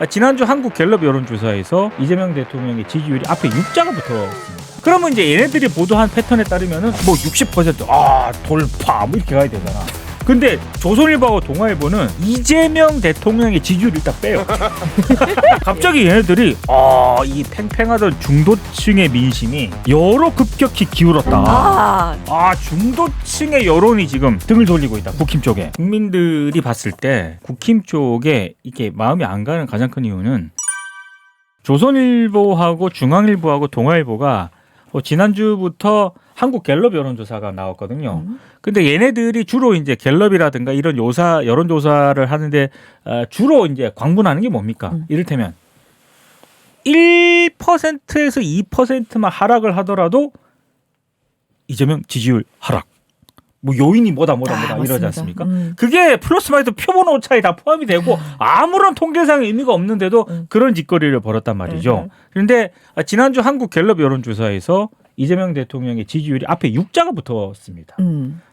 지난주 한국 갤럽 여론조사에서 이재명 대통령의 지지율이 앞에 6자가 붙었습니다. 그러면 이제 얘네들이 보도한 패턴에 따르면은 뭐 60% 돌파 뭐 이렇게 가야 되잖아. 근데 조선일보하고 동아일보는 이재명 대통령의 지지율을 일단 빼요. 갑자기 얘네들이 이 팽팽하던 중도층의 민심이 여로 급격히 기울었다. 중도층의 여론이 지금 등을 돌리고 있다. 국힘 쪽에. 국민들이 봤을 때 국힘 쪽에 이게 마음이 안 가는 가장 큰 이유는 조선일보하고 중앙일보하고 동아일보가 지난주부터 한국 갤럽 여론조사가 나왔거든요. 근데 얘네들이 주로 이제 갤럽이라든가 이런 여론조사를 하는데 주로 이제 광분하는 게 뭡니까? 이를테면 1%에서 2%만 하락을 하더라도 이재명 지지율 하락. 뭐 요인이 뭐다 이러지 않습니까? 그게 플러스 마이너스 표본 오차에 다 포함이 되고 아무런 통계상 의미가 없는데도 그런 짓거리를 벌였단 말이죠. 그런데 지난주 한국 갤럽 여론조사에서 이재명 대통령의 지지율이 앞에 6자가 붙었습니다.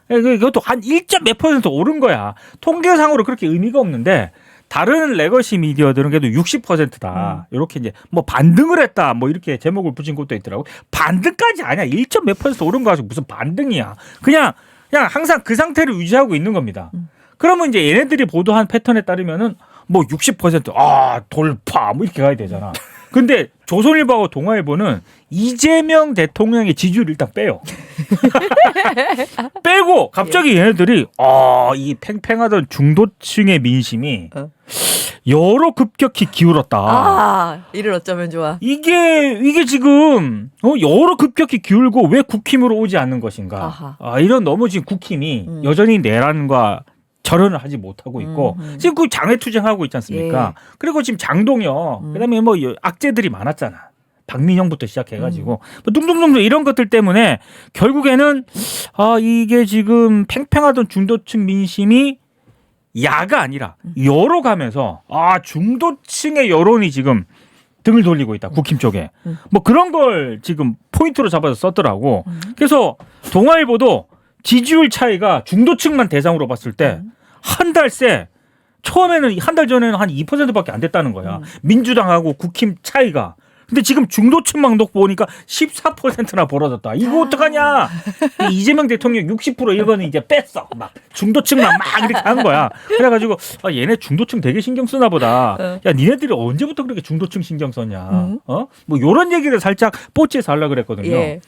그것도 한 1.몇% 오른 거야. 통계상으로 그렇게 의미가 없는데 다른 레거시 미디어들은 그래도 60%다. 이렇게 이제 뭐 반등을 했다. 뭐 이렇게 제목을 붙인 것도 있더라고. 반등까지 아니야. 1.몇% 오른 거 가지고 무슨 반등이야. 그냥 항상 그 상태를 유지하고 있는 겁니다. 그러면 이제 얘네들이 보도한 패턴에 따르면은 뭐 60% 돌파 뭐 이렇게 가야 되잖아. 근데 조선일보하고 동아일보는 이재명 대통령의 지지율을 일단 빼요. 빼고 갑자기 얘네들이 이 팽팽하던 중도층의 민심이 여로 급격히 기울었다. 이를 어쩌면 좋아. 이게 지금 여로 급격히 기울고 왜 국힘으로 오지 않는 것인가? 이런 너무 지금 국힘이 여전히 내란과 절연을 하지 못하고 있고 지금 그 장외투쟁하고 있지 않습니까? 그리고 지금 장동혁 그다음에 뭐 악재들이 많았잖아. 박민영부터 시작해가지고 둥둥둥둥 이런 것들 때문에 결국에는 이게 지금 팽팽하던 중도층 민심이 야가 아니라 여로 가면서 중도층의 여론이 지금 등을 돌리고 있다. 국힘 쪽에. 뭐 그런 걸 지금 포인트로 잡아서 썼더라고. 그래서 동아일보도 지지율 차이가 중도층만 대상으로 봤을 때 한 달 새 처음에는 한 달 전에는 한 2%밖에 안 됐다는 거야. 민주당하고 국힘 차이가. 근데 지금 중도층만 놓고 보니까 14%나 벌어졌다. 이거 어떡하냐? 이재명 대통령 60% 이거는 이제 뺐어. 막 중도층만 막 이렇게 한 거야. 그래가지고 얘네 중도층 되게 신경 쓰나 보다. 야 니네들이 언제부터 그렇게 중도층 신경 썼냐? 뭐 이런 얘기를 살짝 뽀찌해서 하려고 그랬거든요. 예.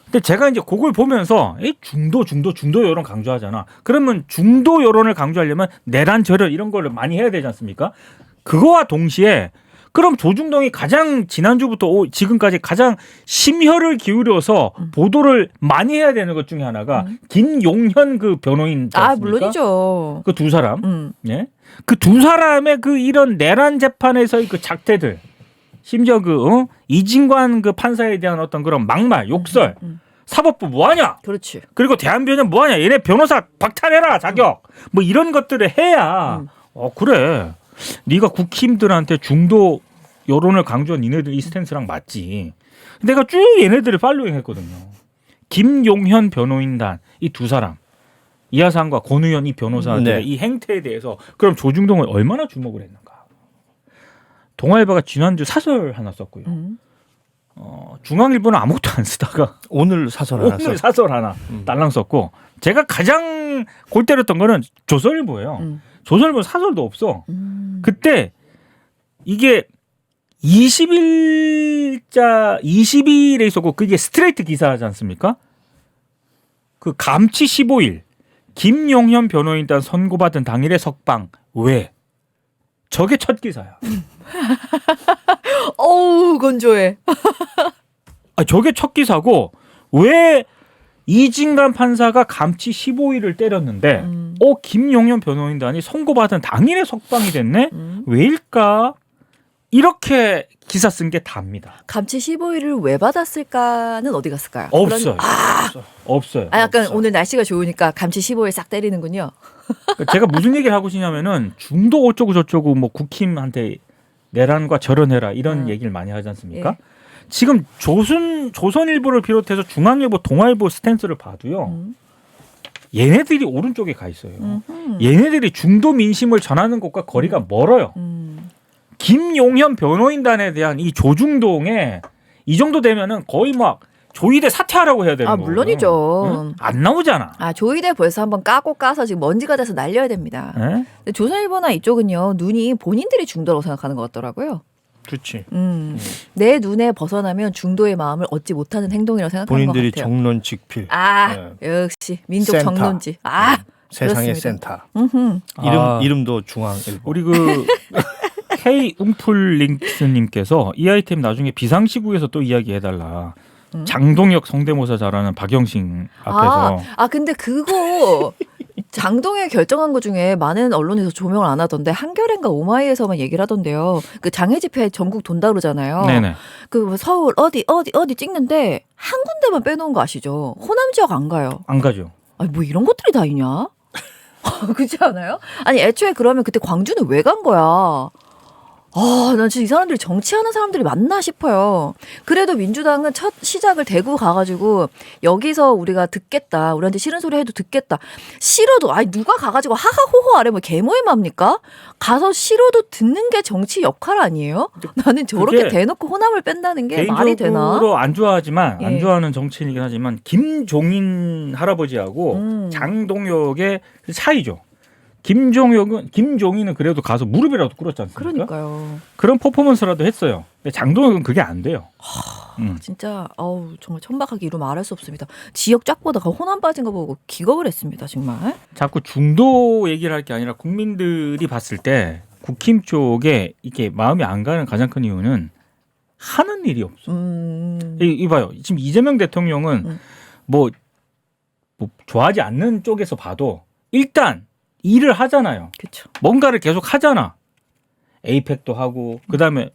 근데 제가 이제 그걸 보면서 중도 여론 강조하잖아. 그러면 중도 여론을 강조하려면 내란 절연 이런 거를 많이 해야 되지 않습니까? 그거와 동시에 그럼 조중동이 가장 지난주부터 지금까지 가장 심혈을 기울여서 보도를 많이 해야 되는 것 중에 하나가 김용현 그 변호인 물론이죠. 그 두 사람. 예? 그 두 사람의 그 이런 내란 재판에서의 그 작태들. 심지어 이진관 그 판사에 대한 어떤 그런 막말, 욕설. 사법부 뭐하냐? 그렇지. 그리고 대한변협 뭐하냐? 얘네 변호사 박탈해라 자격. 뭐 이런 것들을 해야 그래. 네가 국힘들한테 중도 여론을 강조한 니네들 이 스탠스랑 맞지. 내가 쭉 얘네들을 팔로잉 했거든요. 김용현 변호인단 이 두 사람. 이하상과 권의원 이 변호사들의 이 행태에 대해서 그럼 조중동을 얼마나 주목을 했는가. 동아일보가 지난주 사설 하나 썼고요. 중앙일보는 아무것도 안 쓰다가 오늘 사설 하나 딸랑 썼고 제가 가장 골 때렸던 거는 조선일보예요. 조선일보는 사설도 없어. 그때 이게 20일에 있었고 그게 스트레이트 기사하지 않습니까? 그 감치 15일 김용현 변호인단 선고받은 당일에 석방 왜? 저게 첫 기사야. 어우 건조해. 저게 첫 기사고 왜 이진관 판사가 감치 15일을 때렸는데 김용현 변호인단이 선고받은 당일에 석방이 됐네? 왜일까? 이렇게 기사 쓴 게 답니다. 감치 15일을 왜 받았을까는 어디 갔을까요? 없어요. 없어요. 약간 없어요. 오늘 날씨가 좋으니까 감치 15일 싹 때리는군요. 제가 무슨 얘기를 하고 싶냐면은 중도 어쩌고 저쩌고 뭐 국힘한테 내란과 절연해라 이런 얘기를 많이 하지 않습니까? 예. 지금 조선일보를 비롯해서 중앙일보, 동아일보 스탠스를 봐도요. 얘네들이 오른쪽에 가 있어요. 얘네들이 중도 민심을 전하는 것과 거리가 멀어요. 김용현 변호인단에 대한 이 조중동에 이 정도 되면은 거의 막 조이대 사퇴하라고 해야 되는 거예요. 물론이죠. 응? 안 나오잖아. 조이대 벌써 한번 까서 지금 먼지가 돼서 날려야 됩니다. 근데 조선일보나 이쪽은요, 눈이 본인들이 중도라고 생각하는 것 같더라고요. 그렇지. 내 눈에 벗어나면 중도의 마음을 얻지 못하는 행동이라고 생각하는 것 같아요. 본인들이 정론직필. 역시 민족 센터. 정론지. 세상의 그렇습니다. 센터. 이름도 중앙일보. 우리 그 K 웅플링스님께서 이 아이템 나중에 비상시국에서 또 이야기해달라. 장동혁 성대모사 잘하는 박영신 앞에서. 근데 그거 장동혁 결정한 것 중에 많은 언론에서 조명을 안 하던데 한겨레인가 오마이에서만 얘기를 하던데요. 그 장애 집회 전국 돈다 그러잖아요. 네네. 그 서울 어디 찍는데 한 군데만 빼놓은 거 아시죠? 호남 지역 안 가요. 안 가죠. 뭐 이런 것들이 다 있냐? 그렇지 않아요? 아니 애초에 그러면 그때 광주는 왜 간 거야? 난 진짜 이 사람들이 정치하는 사람들이 맞나 싶어요. 그래도 민주당은 첫 시작을 대구 가가지고 여기서 우리가 듣겠다. 우리한테 싫은 소리 해도 듣겠다. 싫어도 누가 가가지고 하하호호 아래 뭐 개모임합니까? 가서 싫어도 듣는 게 정치 역할 아니에요? 나는 저렇게 대놓고 호남을 뺀다는 게 말이 되나? 개인적으로 안 좋아하지만 예. 안 좋아하는 정치인이긴 하지만 김종인 할아버지하고 장동혁의 차이죠. 김종인은 그래도 가서 무릎이라도 꿇었지 않습니까? 그러니까요. 그런 퍼포먼스라도 했어요. 근데 장동혁은 그게 안 돼요. 진짜 정말 천박하게 이루 말할 수 없습니다. 지역 쫙 보다가 호남 빠진 거 보고 기겁을 했습니다. 정말. 자꾸 중도 얘기를 할 게 아니라 국민들이 봤을 때 국힘 쪽에 이렇게 마음이 안 가는 가장 큰 이유는 하는 일이 없어. 이봐요. 지금 이재명 대통령은 뭐 좋아하지 않는 쪽에서 봐도 일단 일을 하잖아요. 그렇죠. 뭔가를 계속 하잖아. 에이펙도 하고 그다음에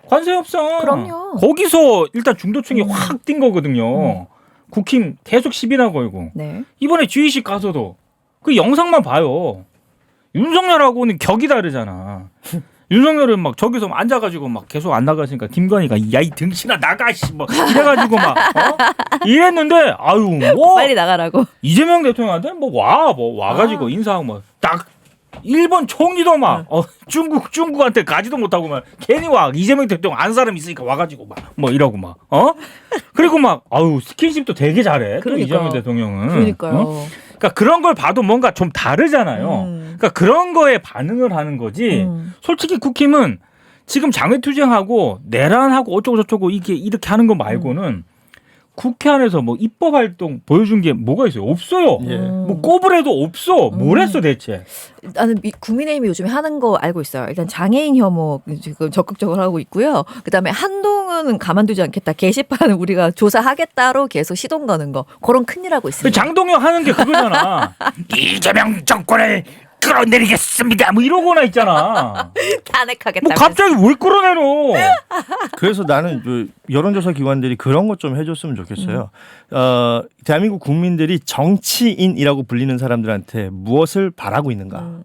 관세 협상. 그럼요. 거기서 일단 중도층이 확 뛴 거거든요. 국힘 계속 시비나 걸고. 네. 이번에 GEC 가서도 그 영상만 봐요. 윤석열하고는 격이 다르잖아. 윤석열은 막 저기서 앉아가지고 막 계속 안 나가시니까 김건희가 야 이 등신아 나가 뭐 이래가지고 막 이랬는데 뭐 빨리 나가라고. 이재명 대통령한테 와가지고 인사하고 뭐 딱 일본 총리도 막 중국한테 가지도 못하고 막 괜히 와 이재명 대통령 안 사람 있으니까 와가지고 막 뭐 이러고 막 그리고 막 스킨십도 되게 잘해. 또 이재명 대통령은. 그러니까요. 그러니까 그런 걸 봐도 뭔가 좀 다르잖아요. 그러니까 그런 거에 반응을 하는 거지. 솔직히 국힘은 지금 장외투쟁하고 내란하고 어쩌고 저쩌고 이렇게 하는 거 말고는 국회 안에서 뭐 입법 활동 보여준 게 뭐가 있어요? 없어요. 뭐 꼬부래도 없어. 뭘 했어 대체? 나는 국민의힘이 요즘에 하는 거 알고 있어요. 일단 장애인 혐오 지금 적극적으로 하고 있고요. 그다음에 한동훈은 가만두지 않겠다. 게시판은 우리가 조사하겠다로 계속 시동 거는 거. 그런 큰일 하고 있습니다. 장동혁 하는 게 그거잖아. 이재명 정권을 끌어내리겠습니다. 뭐 이러거나 있잖아. 탄핵하겠다. 뭐 갑자기 뭘 끌어내려? 그래서 나는 그 여론조사 기관들이 그런 것 좀 해줬으면 좋겠어요. 대한민국 국민들이 정치인이라고 불리는 사람들한테 무엇을 바라고 있는가?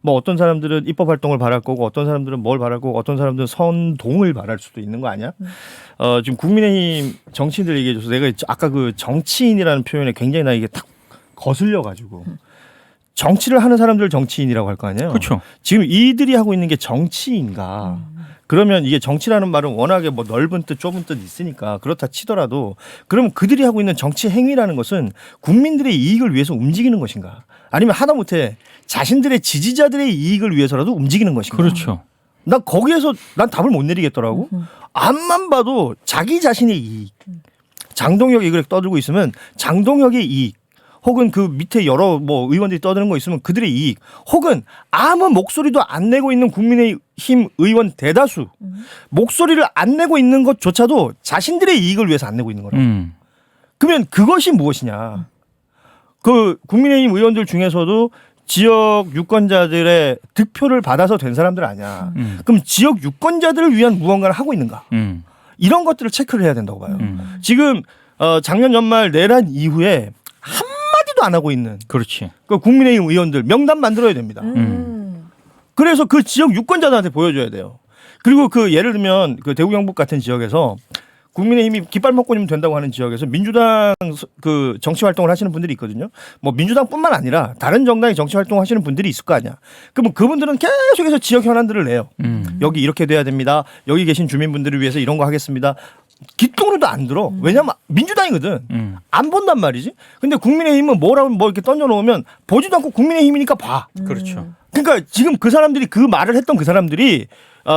뭐 어떤 사람들은 입법 활동을 바랄 거고 어떤 사람들은 뭘 바랄 거고 어떤 사람들은 선동을 바랄 수도 있는 거 아니야? 지금 국민의힘 정치인들 얘기해줘서 내가 아까 그 정치인이라는 표현에 굉장히 나 이게 탁 거슬려 가지고. 정치를 하는 사람들 정치인이라고 할 거 아니에요. 그렇죠. 지금 이들이 하고 있는 게 정치인가? 그러면 이게 정치라는 말은 워낙에 뭐 넓은 뜻, 좁은 뜻 있으니까 그렇다 치더라도 그러면 그들이 하고 있는 정치 행위라는 것은 국민들의 이익을 위해서 움직이는 것인가? 아니면 하다못해 자신들의 지지자들의 이익을 위해서라도 움직이는 것인가? 그렇죠. 난 거기에서 난 답을 못 내리겠더라고. 앞만 봐도 자기 자신의 이익. 장동혁 얘기를 떠들고 있으면 장동혁의 이익. 혹은 그 밑에 여러 뭐 의원들이 떠드는 거 있으면 그들의 이익, 혹은 아무 목소리도 안 내고 있는 국민의힘 의원 대다수 목소리를 안 내고 있는 것조차도 자신들의 이익을 위해서 안 내고 있는 거라. 그러면 그것이 무엇이냐? 그 국민의힘 의원들 중에서도 지역 유권자들의 득표를 받아서 된 사람들 아니야. 그럼 지역 유권자들을 위한 무언가를 하고 있는가? 이런 것들을 체크를 해야 된다고 봐요. 지금 작년 연말 내란 이후에 한마디도 안 하고 있는 그렇지. 그 국민의힘 의원들 명단 만들어야 됩니다. 그래서 그 지역 유권자들한테 보여줘야 돼요. 그리고 그 예를 들면 그 대구 경북 같은 지역에서 국민의힘이 깃발 먹고님 된다고 하는 지역에서 민주당 그 정치 활동을 하시는 분들이 있거든요. 뭐 민주당뿐만 아니라 다른 정당의 정치 활동 하시는 분들이 있을 거 아니야. 그럼 그분들은 계속해서 지역 현안들을 내요. 여기 이렇게 돼야 됩니다. 여기 계신 주민분들을 위해서 이런 거 하겠습니다. 귓등으로도 안 들어. 왜냐면 민주당이거든. 안 본단 말이지. 근데 국민의힘은 뭐라고 뭐 이렇게 던져놓으면 보지도 않고 국민의힘이니까 봐. 그렇죠. 그러니까 지금 그 사람들이 그 말을 했던 그 사람들이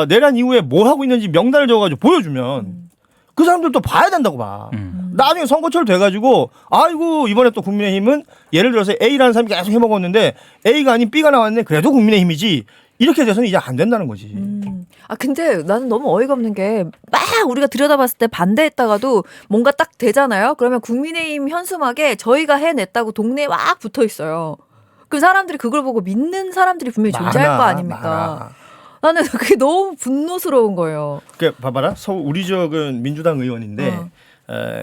내란 이후에 뭐 하고 있는지 명단을 적어가지고 보여주면 그 사람들도 봐야 된다고 봐. 나중에 선거철 돼가지고 아이고 이번에 또 국민의힘은 예를 들어서 A라는 사람이 계속 해먹었는데 A가 아닌 B가 나왔네. 그래도 국민의힘이지. 이렇게 돼서는 이제 안 된다는 거지. 아 근데 나는 너무 어이가 없는 게 막 우리가 들여다봤을 때 반대했다가도 뭔가 딱 되잖아요. 그러면 국민의힘 현수막에 저희가 해냈다고 동네에 막 붙어 있어요. 그 사람들이 그걸 보고 믿는 사람들이 분명히 존재할 거 아닙니까? 많아. 나는 그게 너무 분노스러운 거예요. 그 봐봐라. 서울 우리 지역은 민주당 의원인데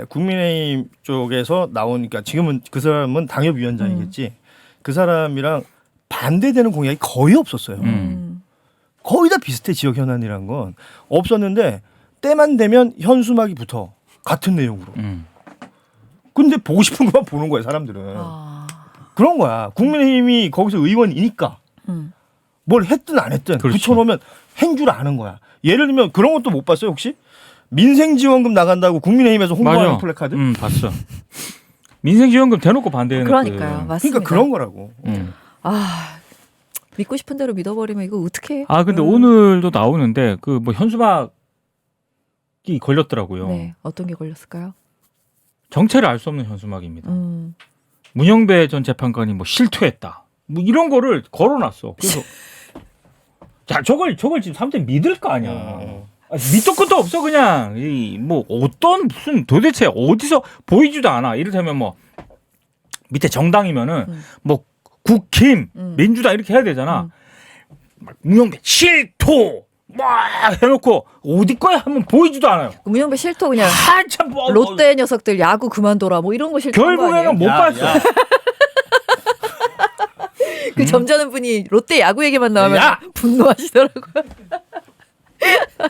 국민의힘 쪽에서 나오니까 지금은 그 사람은 당협위원장이겠지. 그 사람이랑 반대되는 공약이 거의 없었어요. 거의 다 비슷해. 지역 현안이란 건 없었는데 때만 되면 현수막이 붙어. 같은 내용으로. 근데 보고 싶은 것만 보는 거야 사람들은. 그런 거야. 국민의힘이 거기서 의원이니까 뭘 했든 안 했든 그렇죠. 붙여놓으면 행주를 아는 거야. 예를 들면 그런 것도 못 봤어요 혹시? 민생지원금 나간다고 국민의힘에서 홍보하는 맞아. 플래카드? 봤어. 민생지원금 대놓고 반대해놓고. 그러니까요. 맞습니다. 그러니까 그런 거라고. 아 믿고 싶은 대로 믿어버리면 이거 어떻게? 아 근데 오늘도 나오는데 그 뭐 현수막이 걸렸더라고요. 네 어떤 게 걸렸을까요? 정체를 알 수 없는 현수막입니다. 음. 문영배 전 재판관이 뭐 실토했다. 뭐 이런 거를 걸어놨어. 그래서 자 저걸 지금 사람들이 믿을 거 아니야. 밑도 끝도 없어 그냥. 뭐 어떤 무슨 도대체 어디서 보이지도 않아. 이를테면 뭐 밑에 정당이면은 뭐 국힘 민주당 이렇게 해야 되잖아. 막 문영배 실토 막 해놓고 어디 거야 하면 보이지도 않아요. 문영배 실토 그냥 한참 뭐, 롯데 녀석들 야구 그만둬라 뭐 이런 거 실토 결국에는 못 봤어. 그 점잖은 분이 롯데 야구 얘기만 나오면 야! 분노하시더라고요.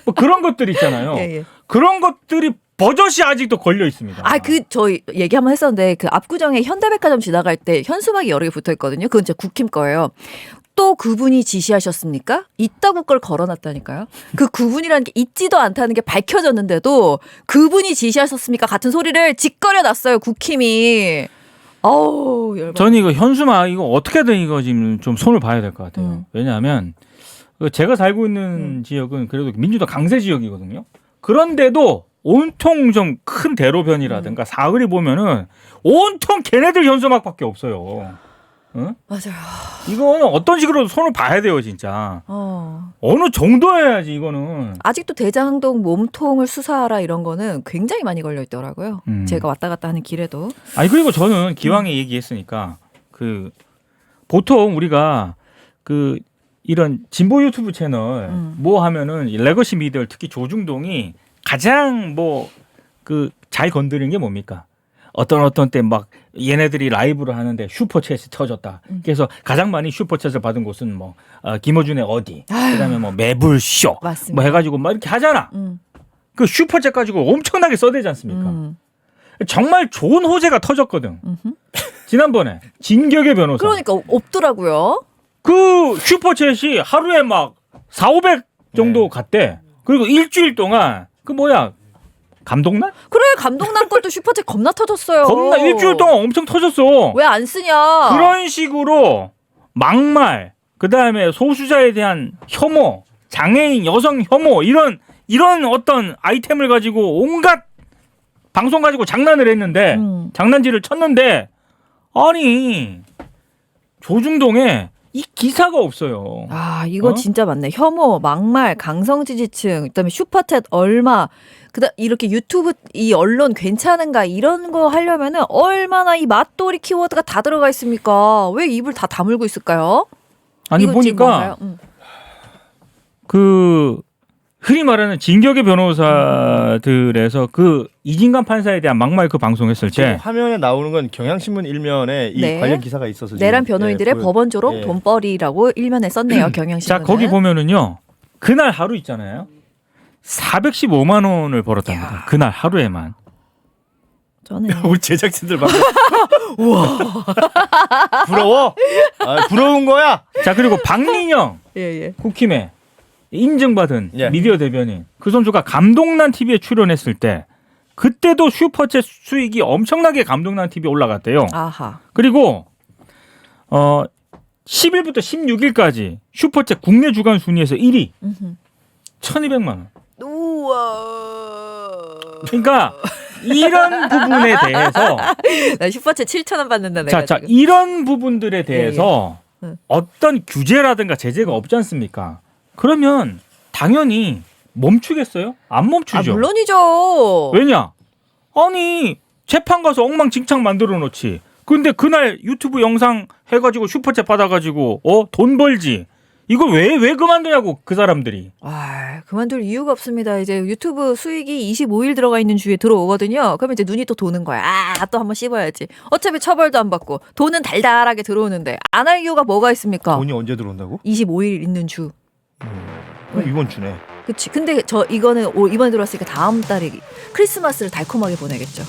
뭐 그런 것들 있잖아요. 예, 예. 그런 것들이 버젓이 아직도 걸려 있습니다. 아, 저희 얘기 한번 했었는데 그 압구정에 현대백화점 지나갈 때 현수막이 여러 개 붙어 있거든요. 그건 진짜 국힘 거예요. 또 그분이 지시하셨습니까? 있다고 그걸 걸어놨다니까요. 그 그분이라는 게 있지도 않다는 게 밝혀졌는데도 그분이 지시하셨습니까? 같은 소리를 짓거려 놨어요. 국힘이. 어우, 열받아. 저는 이거 현수막 이거 어떻게든 이거 지금 좀 손을 봐야 될 것 같아요. 왜냐하면 제가 살고 있는 지역은 그래도 민주당 강세 지역이거든요. 그런데도 온통 좀 큰 대로변이라든가 사거리 보면은 온통 걔네들 현수막밖에 없어요. 응? 맞아요. 이거는 어떤 식으로 손을 봐야 돼요, 진짜. 어느 정도 해야지 이거는. 아직도 대장동 몸통을 수사하라 이런 거는 굉장히 많이 걸려 있더라고요. 제가 왔다 갔다 하는 길에도. 아니 그리고 저는 기왕에 얘기했으니까 그 보통 우리가 그 이런 진보 유튜브 채널 뭐 하면은 레거시 미디어 특히 조중동이 가장 뭐 그 잘 건드리는 게 뭡니까? 어떤 때 막 얘네들이 라이브를 하는데 슈퍼챗이 터졌다. 그래서 가장 많이 슈퍼챗을 받은 곳은 뭐 김어준의 어디, 그다음에 뭐 매불쇼, 맞습니다. 뭐 해가지고 막 이렇게 하잖아. 그 슈퍼챗 가지고 엄청나게 써대지 않습니까? 정말 좋은 호재가 터졌거든. 지난번에 진격의 변호사. 그러니까 없더라고요. 그 슈퍼챗이 하루에 막 400, 500 정도 갔대. 그리고 일주일 동안 그 뭐야 감동날? 그래 감동난 것도 슈퍼챗 겁나 터졌어요. 겁나 일주일 동안 엄청 터졌어. 왜 안 쓰냐? 그런 식으로 막말, 그 다음에 소수자에 대한 혐오, 장애인 여성 혐오 이런 어떤 아이템을 가지고 온갖 방송 가지고 장난을 했는데 장난질을 쳤는데 아니 조중동에 이 기사가 없어요. 아 이거 진짜 맞네. 혐오, 막말, 강성지지층, 그다음에 슈퍼챗 얼마, 그다음 이렇게 유튜브 이 언론 괜찮은가 이런 거 하려면은 얼마나 이 맛돌이 키워드가 다 들어가 있습니까? 왜 입을 다 다물고 있을까요? 아니 이거 지금 보니까 뭔가요? 그 흔히 말하는 진격의 변호사들에서 그 이진관 판사에 대한 막말 그 방송했을 때 화면에 나오는 건 경향신문 일면에 이 네. 관련 기사가 있어서 내란 지금, 변호인들의 예, 법원 졸업 예. 돈벌이라고 일면에 썼네요. 경향신문. 자 거기 보면은요 그날 하루 있잖아요 415만 원을 벌었답니다. 야. 그날 하루에만. 저는 우리 제작진들 막 우와 부러워. 부러운 거야. 자 그리고 박민영 예. 국힘에 인증받은 예. 미디어 대변인 그 선수가 감동난 TV에 출연했을 때 그때도 슈퍼챗 수익이 엄청나게 감동난 TV에 올라갔대요. 아하. 그리고 10일부터 16일까지 슈퍼챗 국내 주간 순위에서 1위 1,200만 원. 우와. 그러니까 이런 부분에 대해서 나 슈퍼챗 7,000원 받는다 내가. 자 지금. 이런 부분들에 대해서 예. 어떤 규제라든가 제재가 없지 않습니까? 그러면 당연히 멈추겠어요? 안 멈추죠. 물론이죠. 왜냐? 아니 재판 가서 엉망진창 만들어 놓지. 근데 그날 유튜브 영상 해가지고 슈퍼챗 받아가지고 돈 벌지. 이걸 왜 그만두냐고 그 사람들이. 아, 그만둘 이유가 없습니다. 이제 유튜브 수익이 25일 들어가 있는 주에 들어오거든요. 그러면 이제 눈이 또 도는 거야. 또 한번 씹어야지. 어차피 처벌도 안 받고 돈은 달달하게 들어오는데 안 할 이유가 뭐가 있습니까? 돈이 언제 들어온다고? 25일 있는 주. 이번 주네. 그치. 근데 이거는 이번에 들어왔으니까 다음 달에 크리스마스를 달콤하게 보내겠죠.